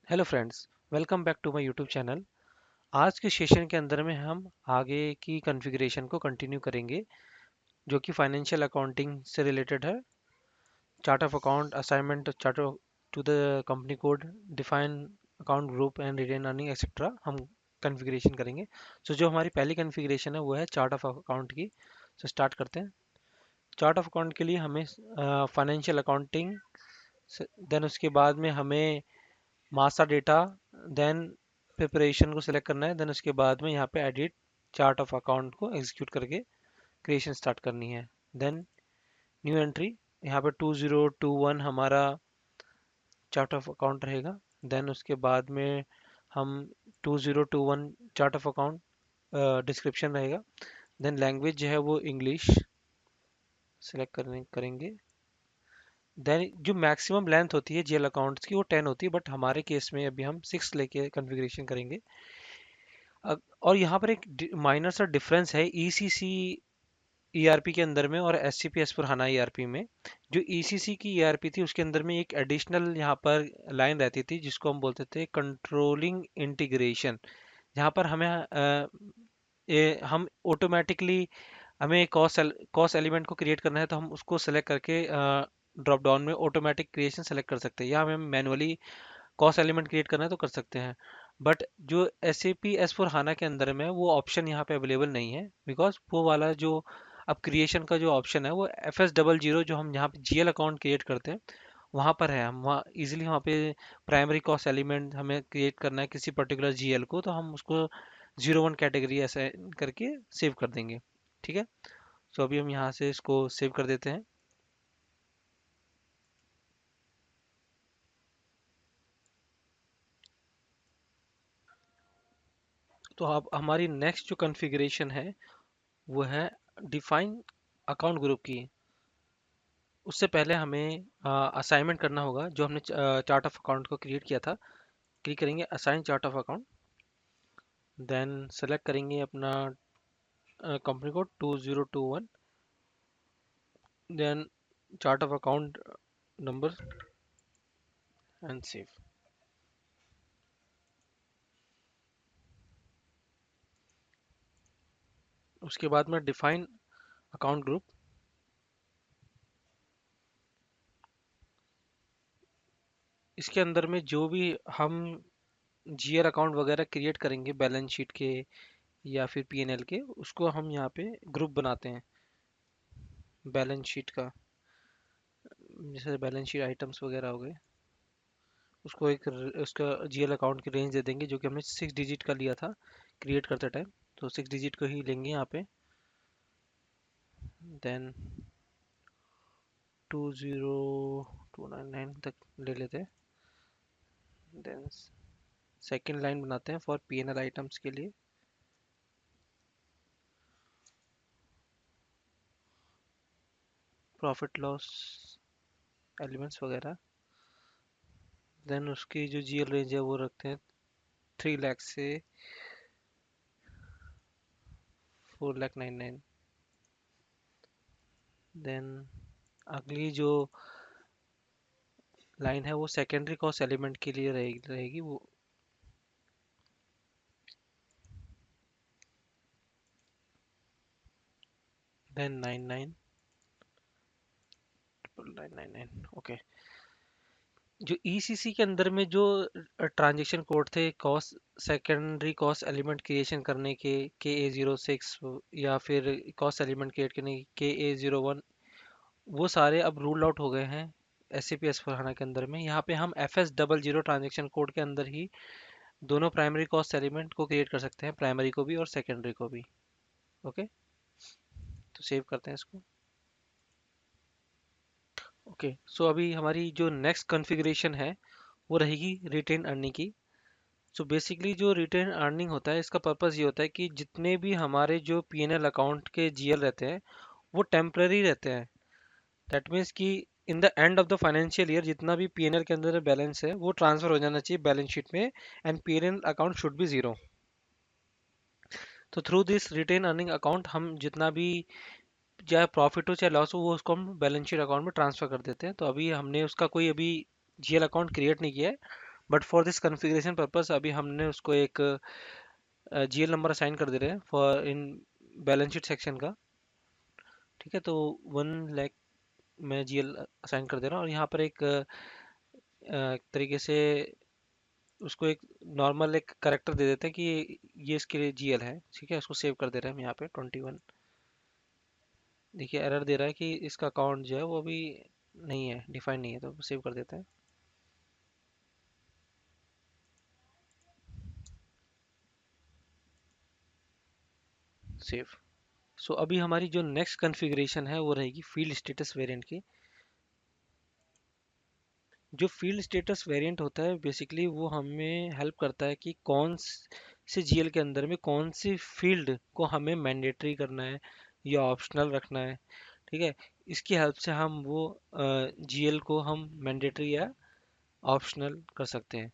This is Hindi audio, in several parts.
Hello friends, welcome back to my YouTube channel. आज के सेशन के अंदर में हम आगे की कॉन्फ़िगरेशन को कंटिन्यू करेंगे, जो कि फाइनेंशियल अकाउंटिंग से रिलेटेड है। Chart of account, assignment chart to the company code, define account group and retain earning etcetera हम कॉन्फ़िगरेशन करेंगे। जो हमारी पहली कॉन्फ़िगरेशन है वो है चार्ट ऑफ अकाउंट की। स्टार्ट करते हैं। चार्ट ऑफ अकाउंट के लिए हमें फाइनेंशियल अकाउंटिंग, देन उसके बाद में हमें मास्टर डेटा, देन प्रिपरेशन को सिलेक्ट करना है, देन उसके बाद में यहाँ पे एडिट चार्ट ऑफ अकाउंट को एग्जीक्यूट करके क्रिएशन स्टार्ट करनी है। देन न्यू एंट्री, यहाँ पे 2021 हमारा चार्ट ऑफ अकाउंट रहेगा। देन उसके बाद में हम 2021 चार्ट ऑफ अकाउंट डिस्क्रिप्शन रहेगा। देन लैंग्वेज जो है वो इंग्लिश सेलेक्ट करेंगे। देन जो मैक्सिमम लेंथ होती है जीएल अकाउंट्स की वो 10 होती है, बट हमारे केस में अभी हम 6 लेके कॉन्फ़िगरेशन करेंगे। और यहाँ पर एक माइनर सा डिफरेंस है ईसीसी ईआरपी के अंदर में और SCP S for HANA ERP में। जो ईसीसी की ईआरपी थी उसके अंदर में एक एडिशनल यहाँ पर लाइन रहती थी जिसको हम बोलते थे कंट्रोलिंग इंटीग्रेशन। जहाँ पर हम ऑटोमेटिकली हमें कॉस्ट एलिमेंट को क्रिएट करना है तो हम उसको सेलेक्ट करके ड्रॉप डाउन में ऑटोमेटिक क्रिएशन सेलेक्ट कर सकते हैं, या हमें मैनुअली कॉस्ट एलिमेंट क्रिएट करना है तो कर सकते हैं। बट जो S A P S four HANA के अंदर में वो ऑप्शन यहाँ पे अवेलेबल नहीं है, बिकॉज वो वाला जो अब क्रिएशन का जो ऑप्शन है वो FS00 जो हम यहाँ पे जीएल अकाउंट क्रिएट करते हैं वहाँ पर है। हम वहाँ इजीली वहाँ पे प्राइमरी कॉस्ट एलिमेंट हमें क्रिएट करना है किसी पर्टिकुलर जीएल को, तो हम उसको 01 कैटेगरी ऐसे करके सेव कर देंगे। ठीक है। सो अभी हम यहाँ से इसको सेव कर देते हैं। तो अब हमारी नेक्स्ट जो कॉन्फ़िगरेशन है वो है डिफाइन अकाउंट ग्रुप की। उससे पहले हमें असाइनमेंट करना होगा जो हमने चार्ट ऑफ अकाउंट को क्रिएट किया था। क्लिक करेंगे assign chart of account, then select करेंगे अपना company code 2021, then chart of account number and save. उसके बाद में डिफाइन अकाउंट ग्रुप, इसके अंदर में जो भी हम जीआर अकाउंट वगैरह क्रिएट करेंगे बैलेंस शीट के या फिर पीएनएल के, उसको हम यहाँ पे ग्रुप बनाते हैं बैलेंस शीट का। जैसे बैलेंस शीट आइटम्स वगैरह हो गए, उसको उसका जीएल अकाउंट की रेंज दे देंगे जो कि हमने 6 डिजिट का लिया था क्रिएट करते टाइम, तो 6 डिजिट को ही लेंगे यहाँ पे। देन 20299 तक ले लेते हैं। देन सेकेंड लाइन बनाते हैं फॉर पीएनएल आइटम्स के लिए। प्रॉफिट लॉस एलिमेंट्स वगैरह। देन उसकी जो जीएल रेंज है वो रखते हैं 3 लाख से 4,99,000। देन अगली जो लाइन है वो सेकेंडरी कॉस्ट एलिमेंट के लिए रहेगी वो। देन 99,999। ओके। जो ईसीसी के अंदर में जो ट्रांजैक्शन कोड थे cost secondary cost element creation करने के A06 या फिर कॉस्ट एलिमेंट क्रिएट करने के A01, वो सारे अब रूल आउट हो गए हैं SAP S/4HANA के अंदर में। यहाँ पे हम FS00 ट्रांजैक्शन कोड के अंदर ही दोनों प्राइमरी कॉस्ट एलिमेंट को क्रिएट कर सकते हैं, प्राइमरी को भी और सेकेंडरी को भी। ओके। तो सेव करते हैं इसको। ओके। सो अभी हमारी जो नेक्स्ट कॉन्फ़िगरेशन है वो रहेगी रिटेन अर्निंग की। सो बेसिकली जो रिटेन अर्निंग होता है इसका पर्पस ये होता है कि जितने भी हमारे जो पीएनएल अकाउंट के जीएल रहते हैं वो टेम्पररी रहते हैं। दैट मीन्स कि in the end of the financial year जितना भी पीएनएल के अंदर बैलेंस है वो ट्रांसफर हो जाना चाहिए बैलेंस शीट में, and PNL account should be zero. तो through this retain earning account हम जितना भी चाहे प्रॉफिट हो चाहे लॉस हो वो उसको हम बैलेंस शीट अकाउंट में ट्रांसफर कर देते हैं। तो अभी हमने उसका कोई अभी जीएल अकाउंट क्रिएट नहीं किया है, but for this configuration purpose अभी हमने उसको एक जीएल नंबर असाइन कर दे रहे हैं for in balance sheet section का। ठीक है, तो 1 लाख मैं जीएल असाइन कर दे रहा हूँ, और यहाँ पर एक तरीके से उसको एक नॉर्मल एक करेक्टर दे देते हैं कि ये इसके लिए जीएल है। ठीक है, उसको सेव कर दे रहे हैं हम यहाँ पे 21। देखिए एरर दे रहा है कि इसका अकाउंट जो है वो अभी नहीं है, डिफाइन नहीं है, तो सेव कर देते हैं। सेव। सो अभी हमारी जो नेक्स्ट कॉन्फ़िगरेशन है वो रहेगी फील्ड स्टेटस वेरिएंट की। जो फील्ड स्टेटस वेरिएंट होता है बेसिकली वो हमें हेल्प करता है कि कौन से जीएल के अंदर में कौन सी फील्ड को हमें मैंडेटरी करना है या ऑप्शनल रखना है। ठीक है, इसकी हेल्प से हम वो जीएल को हम मैंडेटरी या ऑप्शनल कर सकते हैं।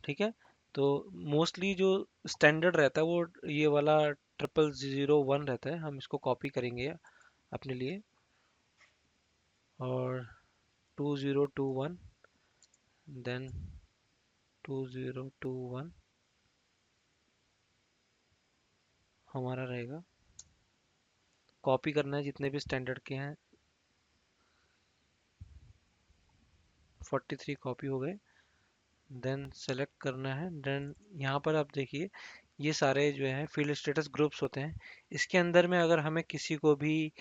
ठीक है, तो मोस्टली जो स्टैंडर्ड रहता है वो ये वाला 0001 रहता है। हम इसको कॉपी करेंगे अपने लिए, और 2021, देन 2021 हमारा रहेगा। कॉपी करना है जितने भी स्टैंडर्ड के हैं, 43 कॉपी हो गए। देन सेलेक्ट करना है। देन यहाँ पर आप देखिए ये सारे जो है फील्ड स्टेटस ग्रुप्स होते हैं। इसके अंदर में अगर हमें किसी को भी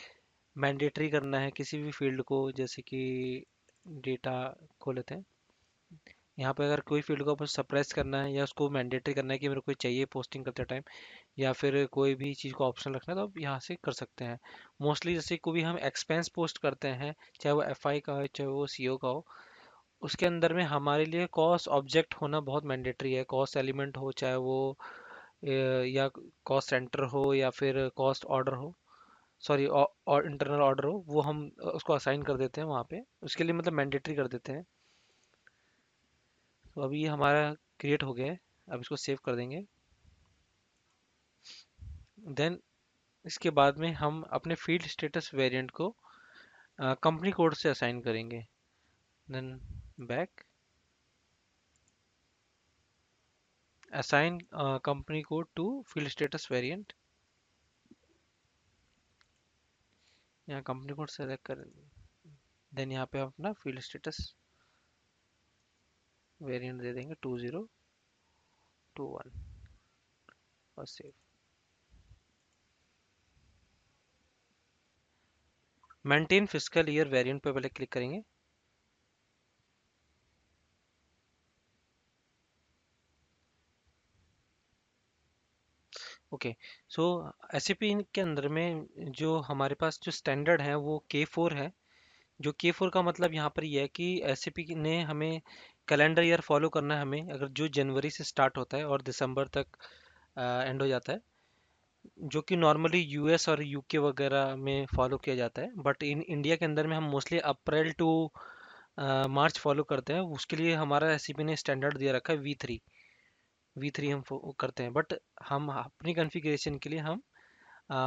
मैंडेटरी करना है किसी भी फील्ड को, जैसे कि डेटा खोल लेते हैं, यहाँ पे अगर कोई फील्ड को सप्रेस करना है या उसको मैंडेटरी करना है कि मेरे को चाहिए पोस्टिंग करते टाइम, या फिर कोई भी चीज़ को ऑप्शन रखना है, तो आप यहाँ से कर सकते हैं। मोस्टली जैसे कोई भी हम एक्सपेंस पोस्ट करते हैं, चाहे वो एफआई का हो चाहे वो सीओ का हो, उसके अंदर में हमारे लिए कॉस्ट ऑब्जेक्ट होना बहुत मैंडेटरी है। कॉस्ट एलिमेंट हो चाहे वो या कॉस्ट सेंटर हो या फिर कॉस्ट ऑर्डर हो, सॉरी और इंटरनल ऑर्डर हो, वो हम उसको असाइन कर देते हैं वहाँ पे, उसके लिए मतलब मैंडेटरी कर देते हैं। तो अभी ये हमारा क्रिएट हो गया है। अब इसको सेव कर देंगे। देन इसके बाद में हम अपने फील्ड स्टेटस वेरिएंट को कंपनी कोड से असाइन करेंगे। Then back, assign company code to field status variant. यहाँ कंपनी कोड सेलेक्ट कर, देन यहाँ पे हम अपना फील्ड स्टेटस वेरिएंट दे देंगे 2021 और save. Maintain fiscal year variant पे पहले क्लिक करेंगे। ओके, सो एसएपी के अंदर में जो हमारे पास जो स्टैंडर्ड है वो K4 है। जो K4 का मतलब यहाँ पर यह है कि एसएपी ने हमें कैलेंडर ईयर फॉलो करना है। हमें अगर जो जनवरी से स्टार्ट होता है और दिसंबर तक एंड हो जाता है, जो कि नॉर्मली यूएस और यूके वगैरह में फॉलो किया जाता है, बट इन इंडिया के अंदर में हम mostly April to March follow करते हैं। उसके लिए हमारा एसएपी ने स्टैंडर्ड दिया रखा है V3 हम करते हैं, बट हम अपनी कॉन्फ़िगरेशन के लिए हम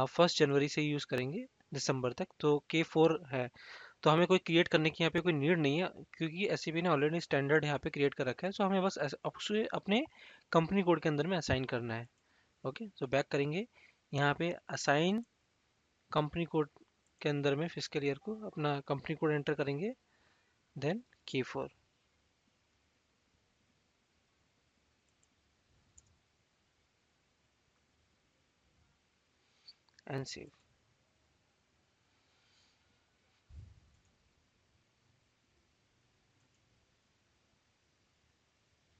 1 जनवरी से यूज़ करेंगे दिसंबर तक, तो K4 है। तो हमें कोई क्रिएट करने की यहाँ पे कोई नीड नहीं है, क्योंकि एसएपी ने ऑलरेडी स्टैंडर्ड यहाँ पे क्रिएट कर रखा है। सो हमें बस उसे अपने कंपनी कोड के अंदर में असाइन करना है। ओके, सो बैक करेंगे, यहाँ पे असाइन कंपनी कोड के अंदर में फिस्कल ईयर को अपना कंपनी कोड एंटर करेंगे, then K4 and save.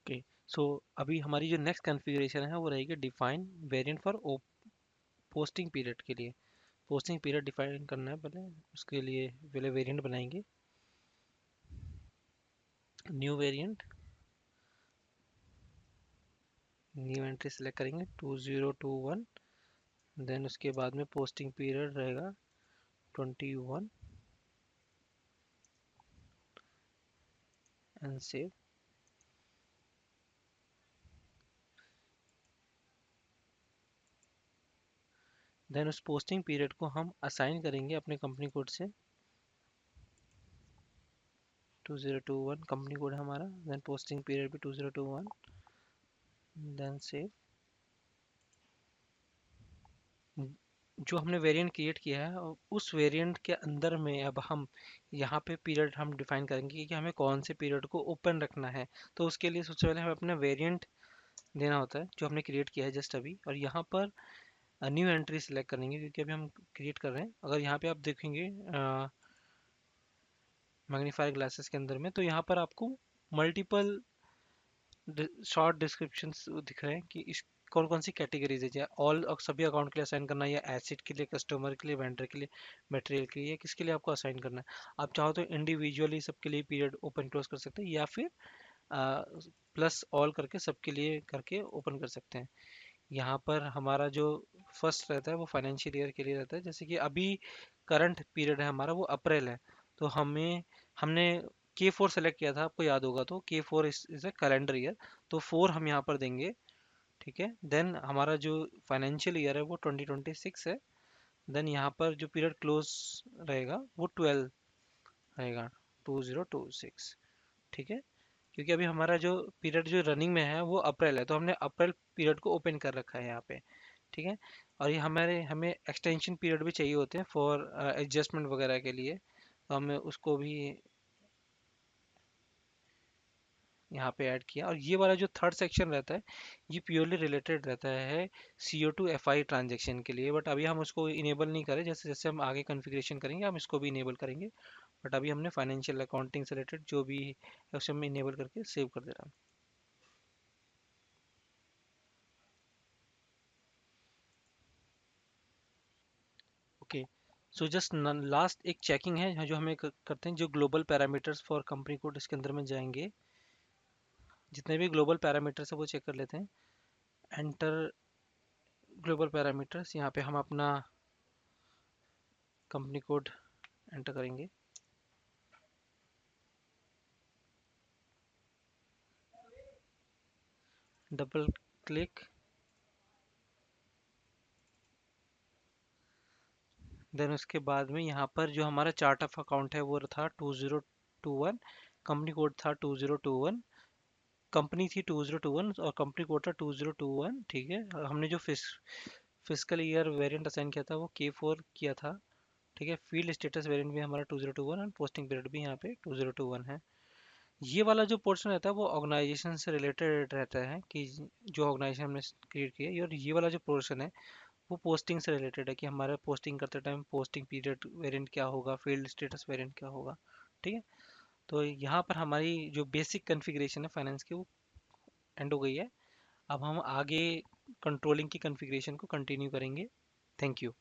Okay, so अभी हमारी जो नेक्स्ट कॉन्फ़िगरेशन है वो रहेगी define variant for posting period के लिए। पोस्टिंग पीरियड डिफाइन करना है पहले, उसके लिए पहले वेरिएंट बनाएंगे। New variant, new entry select करेंगे 2021। देन उसके बाद में पोस्टिंग पीरियड रहेगा 21 एंड सेव। देन उस पोस्टिंग पीरियड को हम असाइन करेंगे अपने कंपनी कोड से 2021 कंपनी कोड है हमारा, देन पोस्टिंग पीरियड भी 2021, देन सेव। जो हमने वेरिएंट क्रिएट किया है उस वेरिएंट के अंदर में अब हम यहाँ पे पीरियड हम डिफाइन करेंगे कि हमें कौन से पीरियड को ओपन रखना है। तो उसके लिए सबसे पहले हमें अपना वेरिएंट देना होता है जो हमने क्रिएट किया है जस्ट अभी, और यहाँ पर न्यू एंट्री सेलेक्ट करेंगे क्योंकि अभी हम क्रिएट कर रहे हैं। अगर यहाँ पे आप देखेंगे मैग्नीफायर ग्लासेस के अंदर में, तो यहाँ पर आपको मल्टीपल शॉर्ट डिस्क्रिप्शंस दिख रहे हैं कि इस कौन कौन सी कैटेगरीज है, चाहे ऑल और सभी अकाउंट के लिए असाइन करना है, या एसिड के लिए, कस्टमर के लिए, वेंडर के लिए, मटेरियल के लिए, किसके लिए आपको असाइन करना है। आप चाहो तो इंडिविजुअली सबके लिए पीरियड ओपन क्लोज कर सकते हैं, या फिर प्लस ऑल करके सबके लिए करके ओपन कर सकते हैं। यहाँ पर हमारा जो फर्स्ट रहता है वो फाइनेंशियल ईयर के लिए रहता है। जैसे कि अभी करंट पीरियड है हमारा वो अप्रैल है, तो हमने K4 सेलेक्ट किया था, आपको याद होगा, तो K4 is a calendar year, तो 4 हम यहाँ पर देंगे। ठीक है, देन हमारा जो फाइनेंशियल ईयर है वो 2026 है। देन यहाँ पर जो पीरियड क्लोज रहेगा वो 12 रहेगा, 2026। ठीक है, क्योंकि अभी हमारा जो पीरियड जो रनिंग में है वो अप्रैल है, तो हमने अप्रैल पीरियड को ओपन कर रखा है यहाँ पे। ठीक है, और ये हमें एक्सटेंशन पीरियड भी चाहिए होते हैं फॉर एडजस्टमेंट वगैरह के लिए, तो हमें उसको भी यहाँ पे ऐड किया। और ये वाला जो थर्ड सेक्शन रहता है ये प्योरली रिलेटेड रहता है CO2 FI ट्रांजेक्शन के लिए, बट अभी हम उसको इनेबल नहीं करें, जैसे जैसे हम आगे कॉन्फ़िगरेशन करेंगे हम इसको भी इनेबल करेंगे। बट अभी हमने फाइनेंशियल अकाउंटिंग से रिलेटेड जो भी है उसे हम इनेबल करके सेव कर दे रहा हूँ। ओके, सो जस्ट लास्ट एक चेकिंग है जो हमें करते हैं, जो global parameters for company code इसके अंदर में जाएंगे, जितने भी ग्लोबल पैरामीटर्स है वो चेक कर लेते हैं। एंटर ग्लोबल पैरामीटर्स, यहाँ पे हम अपना कंपनी कोड एंटर करेंगे। डबल क्लिक, देन उसके बाद में यहाँ पर जो हमारा चार्ट ऑफ अकाउंट है वो था 2021, कंपनी कोड था 2021, कंपनी थी 2021 और कंपनी कोड था 2021। ठीक है, हमने जो फिजिकल ईयर वेरिएंट असाइन किया था वो K4 किया था। ठीक है, फील्ड स्टेटस वेरिएंट भी हमारा 2021 और पोस्टिंग पीरियड भी यहाँ पे 2021 है। ये वाला जो पोर्शन रहता है वो ऑर्गेनाइजेशन से रिलेटेड रहता है कि जो ऑर्गेनाइजेशन हमने क्रिएट किया है, और ये वाला जो पोर्शन है वो पोस्टिंग से रिलेटेड है कि हमारा पोस्टिंग करते टाइम पोस्टिंग पीरियड वेरिएंट क्या होगा, फील्ड स्टेटस वेरिएंट क्या होगा। ठीक है, तो यहाँ पर हमारी जो बेसिक कॉन्फ़िगरेशन है फाइनेंस की वो एंड हो गई है। अब हम आगे कंट्रोलिंग की कॉन्फ़िगरेशन को कंटिन्यू करेंगे। Thank you.